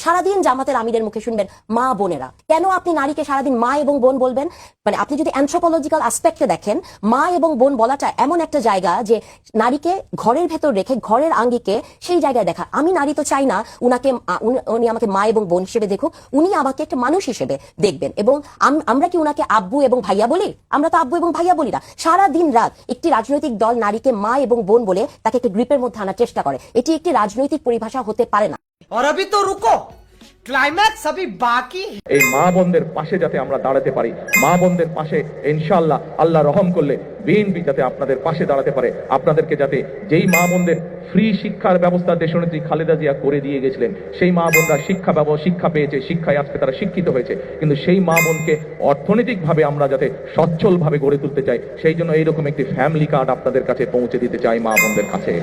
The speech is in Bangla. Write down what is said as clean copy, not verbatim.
সারাদিন জামাতের আমিরের মুখে শুনবেন মা বোনেরা। কেন আপনি নারীকে সারাদিন মা এবং বোন বলবেন? মানে আপনি যদি অ্যানথ্রোপোলজিক্যাল অ্যাসপেক্টে দেখেন, মা এবং বোন বলাটা এমন একটা জায়গা যে নারীকে ঘরের ভেতর রেখে ঘরের আঙ্গিকে সেই জায়গায় দেখা। আমি নারী তো চাই না উনি আমাকে মা এবং বোন হিসেবে দেখুক, উনি আমাকে একটা মানুষ হিসেবে দেখবেন। এবং আমরা কি উনাকে আব্বু এবং ভাইয়া বলি? আমরা তো আব্বু এবং ভাইয়া বলি না। সারা দিন রাত একটি রাজনৈতিক দল নারীকে মা এবং বোন বলে তাকে একটা গ্রিপের মধ্যে আনার চেষ্টা করে। এটি একটি রাজনৈতিক পরিভাষা হতে পারে না। और अभी तो रुको, ক্লাইম্যাক্স अभी বাকি। এই মা বোনদের পাশে যাতে আমরা দাঁড়াতে পারি, মা বোনদের পাশে ইনশাআল্লাহ আল্লাহ রহম করলে বিএনপি যাতে আপনাদের পাশে দাঁড়াতে পারে, আপনাদেরকে যাতে যেই মা বোনদের ফ্রি শিক্ষার ব্যবস্থা দেশনেত্রী খালেদা জিয়া করে দিয়ে গেছিলেন, সেই মা বোনরা শিক্ষা পেয়েছে, শিক্ষায় আজকে তারা শিক্ষিত হয়েছে, কিন্তু সেই মা বোনকে অর্থনৈতিকভাবে আমরা যাতে সচ্ছলভাবে গড়ে তুলতে চাই, সেই জন্য এইরকম একটি ফ্যামিলি কার্ড আপনাদের কাছে পৌঁছে দিতে চাই মা বোনদের কাছে।